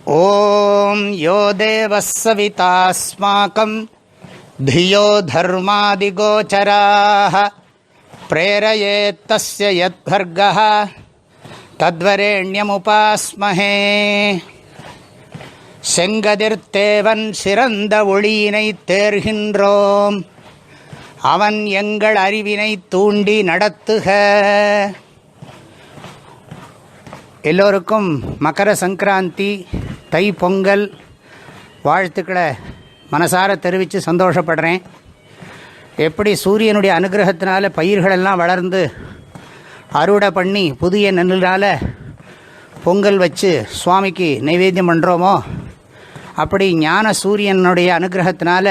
ಓಂ ಯೋ ದೇವಃ ಸವಿತಾಸ್ಮಾಕಂ ಧಿಯೋ ಧರ್ಮಾದಿಗೋಚರಾಃ ಪ್ರೇರಯೇತ್ ತಸ್ಯ ಯದ್ಭರ್ಗಃ தத்வரேண்யமுபாஸ்மஹே. செங்கதிர்த்தேவன் சிறந்த ஒளியினை தேர்கின்றோம், அவன் எங்கள் அறிவினை தூண்டி நடத்துக. எல்லோருக்கும் மகர சங்கராந்தி, தை பொங்கல் வாழ்த்துக்களை மனசார தெரிவித்து சந்தோஷப்படுறேன். எப்படி சூரியனுடைய அனுகிரகத்தினால பயிர்களெல்லாம் வளர்ந்து அறுவடை பண்ணி புதிய நெல்லினால் பொங்கல் வச்சு சுவாமிக்கு நைவேத்தியம் பண்ணுறோமோ, அப்படி ஞான சூரியனுடைய அனுகிரகத்தினால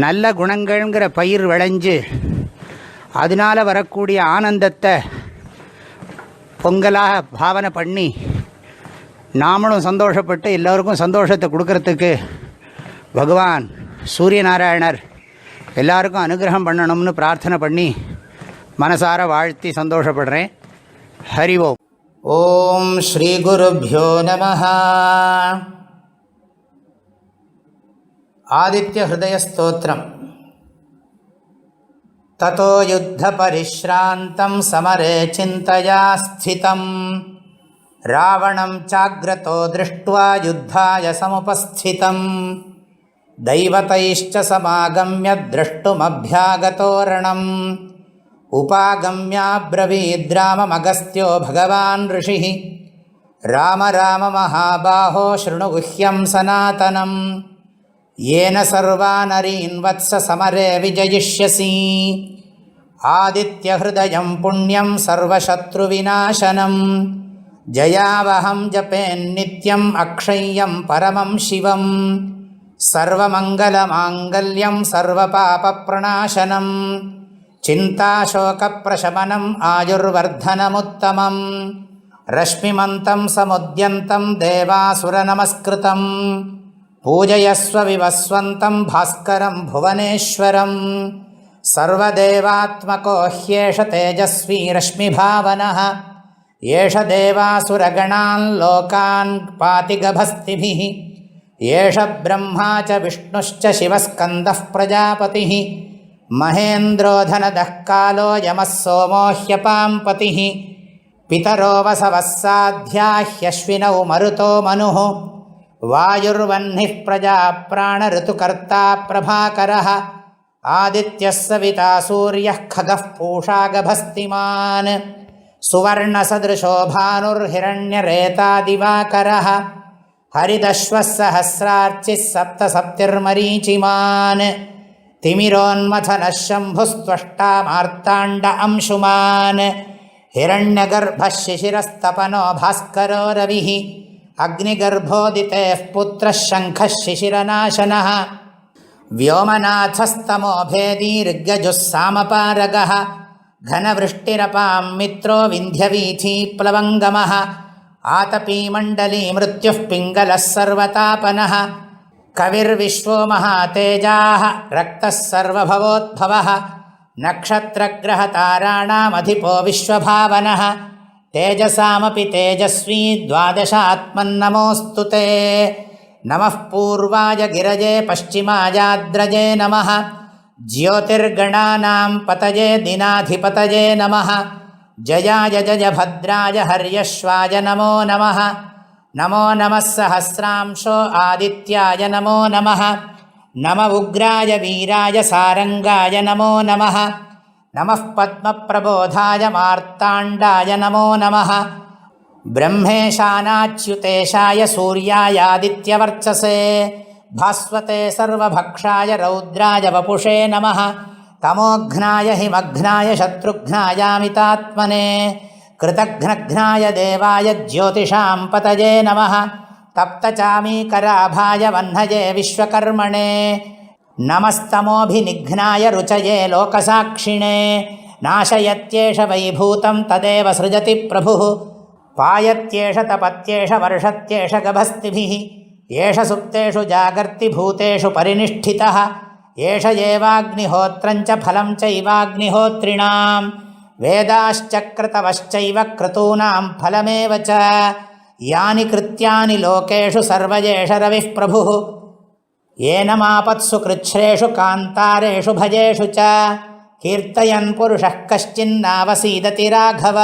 நல்ல குணங்கள்ங்கிற பயிர் விளைஞ்சு அதனால் வரக்கூடிய ஆனந்தத்தை பொங்கலாக பாவனை பண்ணி நாமளும் சந்தோஷப்பட்டு எல்லோருக்கும் சந்தோஷத்தை கொடுக்கறதுக்கு பகவான் சூரியநாராயணர் எல்லாருக்கும் அனுகிரகம் பண்ணணும்னு பிரார்த்தனை பண்ணி மனசார வாழ்த்தி சந்தோஷப்படுறேன். ஹரி ஓம். ஓம் ஸ்ரீ குருப்யோ நமஹ. ஆதித்ய ஹிருதய ஸ்தோத்திரம். ததோ யுத்த பரிஷ்ராந்தம் சமரே சிந்தயா ஸ்திதம் ராவணம் சாக்ரதோ திருஷ்ட்வா யுத்தாய சமுபஸ்திதம் தைவதைஷ்ச சமாகம்ய திரஷ்டுமப்யாகதோரணம் உபாகம்யாப்ரவீத்ராமமகஸ்த்யோ பகவான் ரிஷிः ராம ராம மகாபாஹோ ஸ்ருணு குஹ்யம் சனாதனம் ஏன சர்வானரீன் வத்ஸ சமரே விஜயிஷ்யசி ஆதித்ய ஹ்ருதயம் புண்ணியம் சர்வசத்ருவிநாசனம் ஜயாவஹம் ஜபேன்னித்யம் அக்ஷய்யம் பரமம் சிவம் சர்வமங்கலமாங்கல்யம் சர்வபாபப்ரணாசனம் சிந்தாசோகப்ரசமனம் ஆயுர்வர்தனமுத்தமம் ரஷ்மிமந்தம் சமுத்யந்தம் தேவாசுரநமஸ்கிருதம் பூஜயஸ்வ விவஸ்வந்தம் பாஸ்கரம் புவனேஸ்வரம் சர்வதேவாத்மகோ ஹ்யேஷ தேஜஸ்வி ரஷ்மிபாவனः ஏஷ தேவாசுரகணான் லோகான் பாதி கபஸ்திபிः ஏஷ பிரம்மா ச விஷ்ணுश्च சிவஸ்கந்தः பிரஜாபதிः மகேந்திரோதனதः காலோ யமः சோமோ ஹ்யபாம் பதிः பிதரோ வசவः சாத்யா ஹ்யஸ்வினௌ மருதோ மனுः வாயுர்வன்னிः பிரஜா பிராண ரிதுகர்த்தா பிரபாகரः ஆதித்யः சவிதா சூரியः खगः பூஷா கபஸ்திமான் சுவர்ணசதிருஷோ பானுர்ஹிரண்யரேதா திவாகரः ஹரிதஸ்வः சஹஸ்ரார்ச்சிः சப்தசப்திர்மரீச்சிமான் திமிரோன்மதனः शम्भुस्त्वष्टा मार्ताण्ड अंशुमान् हिरण्यगर्भः शिशिरस्तपनो भास्करो रविः अग्निगर्भोदितेः पुत्रः शङ्खः शिशिरनाशनः व्योमनाथस्तमो भेदी ऋग्यजुः सामपारगः घनवृष्टिरपां मित्रो विन्ध्यवीथीप्लवङ्गमः आतपीमण्डली मृत्युः पिङ्गलः सर्वतापनः कविर्विश्वो महातेजाः रक्तः सर्वभवोद्भवः नक्षत्रग्रहताराणामधिपो विश्वभावनः तेजसामपि तेजस्वी द्वादशात्मन्नमोऽस्तु ते नमः पूर्वाय गिरजे पश्चिमायाद्रजे नमः ज्योतिर्गणानां पतये दिनाधिपतये नमः जयाय जय भद्राय हर्यश्वाय नमो नमः नमो नमः सहस्रांशो आदित्याय नमो नमः नम उग्राय वीराय सारंगाय नमो नमः नमः पद्मप्रबोधाय मार्ताण्डाय नमो नमः ब्रह्मेशानाच्युतेशाय सूर्यायादित्यवर्चसे भास्वते सर्वभक्षाय रौद्राय वपुषे नमः तमोघ्नाय हिमघ्नाय शत्रुघ्नायामितात्मने कृतघ्नघ्नाय देवाय ज्योतिषां पतये नमः तप्तचामीकराभाय वह्नये विश्वकर्मणे नमस्तमोभिनिघ्नाय रुचये लोकसाक्षिणे नाशयत्येष वैभूतं तदेव सृजति प्रभुः पायत्येष तपत्येष वर्षत्येष गभस्तिभिः एष सुप्तेषु जागर्ति भूतेषु परिनिष्ठितः एष एवाग्निहोत्रञ्च फलं चैवाग्निहोत्रिणां वेदाश्चक्रतवश्चैव क्रतूनां फलमेव च ಯಾನಿ ಕೃತ್ಯಾನಿ ಲೋಕೇಶು ಸರ್ವಜೇಷ ರವಿಃ ಪ್ರಭುಃ ಏನಮಾಪತ್ಸು ಕೃಚ್ಛ್ರೇಷು ಕಾಂತಾರೇಷು ಭಜೇಷು ಚ ಕೀರ್ತಯನ್ ಪುರುಷಃ ಕಶ್ಚಿನ್ನಾವಸೀದತಿ ರಾಘವ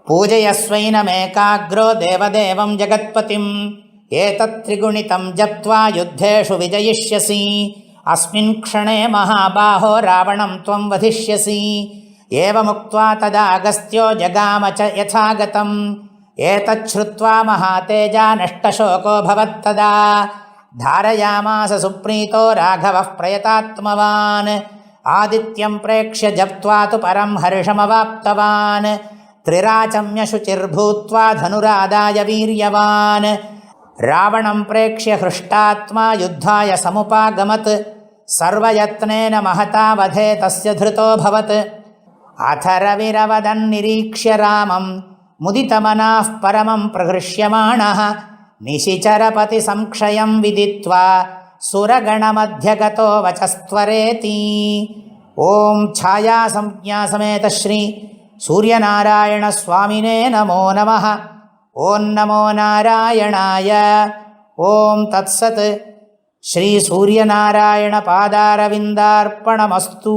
ಪೂಜಯಸ್ವೈನಮೇಕಾಗ್ರೋ ದೇವದೇವಂ ಜಗತ್ಪತಿಂ ಏತತ್ತ್ರಿಗುಣಿತಂ ಜಪ್ತ್ವಾ ಯುದ್ಧೇಷು ವಿಜಯಿಷ್ಯಸಿ ಅಸ್ಮಿನ್ ಕ್ಷಣೇ ಮಹಾಬಾಹೋ ರಾವಣಂ ತ್ವಂ ವಧಿಷ್ಯಸಿ ಏವಮುಕ್ತ್ವಾ ತದಾ ಅಗಸ್ತ್ಯೋ ಜಗಾಮ ಚ ಯಥಾಗತಂ ಏತಚ್ಛ್ರುತ್ವಾ ಮಹಾತೇಜಾ ನಷ್ಟಶೋಕೋ ಭವತ್ತದಾ ಧಾರಯಾಮಾಸ ಸುಪ್ರೀತೋ ರಾಘವಃ ಪ್ರಯತಾತ್ಮವಾನ್ ಆದಿತ್ಯಂ ಪ್ರೇಕ್ಷ್ಯ ಜಪ್ತ್ವಾ ತು ಪರಂ ಹರ್ಷಮವಾಪ್ತವಾನ್ ತ್ರಿರಾಚಮ್ಯ ಶುಚಿರ್ಭೂತ್ವಾ ಧನುರಾದಾಯ ವೀರ್ಯವಾನ್ ರಾವಣಂ ಪ್ರೇಕ್ಷ್ಯ ಹೃಷ್ಟಾತ್ಮ ಯುದ್ಧಾಯ ಸಮುಪಾಗಮತ್ ಸರ್ವಯತ್ನೇನ ಮಹತಾ ವಧೇ ತಸ್ಯ ಧೃತೋಭವತ್ ಅಥ ರವಿರವದನ್ನಿರೀಕ್ಷ್ಯ ರಾಮಂ ಮುದಿತಮನಾಃ ಪರಮಂ ಪ್ರಹೃಷ್ಯಮಾಣಃ ನಿಶಿಚರಪತಿ ಸಂಕ್ಷಯಂ ವಿದಿತ್ವಾ ಸುರಗಣಮಧ್ಯಗತೋ ವಚಸ್ತ್ವರೇತಿ. ಓಂ ಛಾಯಾ ಸಂಜ್ಞಾ ಸಮೇತ ಶ್ರೀ ಸೂರ್ಯನಾರಾಯಣ ಸ್ವಾಮಿನೇ ನಮೋ ನಮಃ. ಓಂ ನಮೋ ನಾರಾಯಣಾಯ. ಓಂ ತತ್ಸತ್. ಶ್ರೀ ಸೂರ್ಯನಾರಾಯಣ ಪಾದಾರವಿಂದಾರ್ಪಣಮಸ್ತು.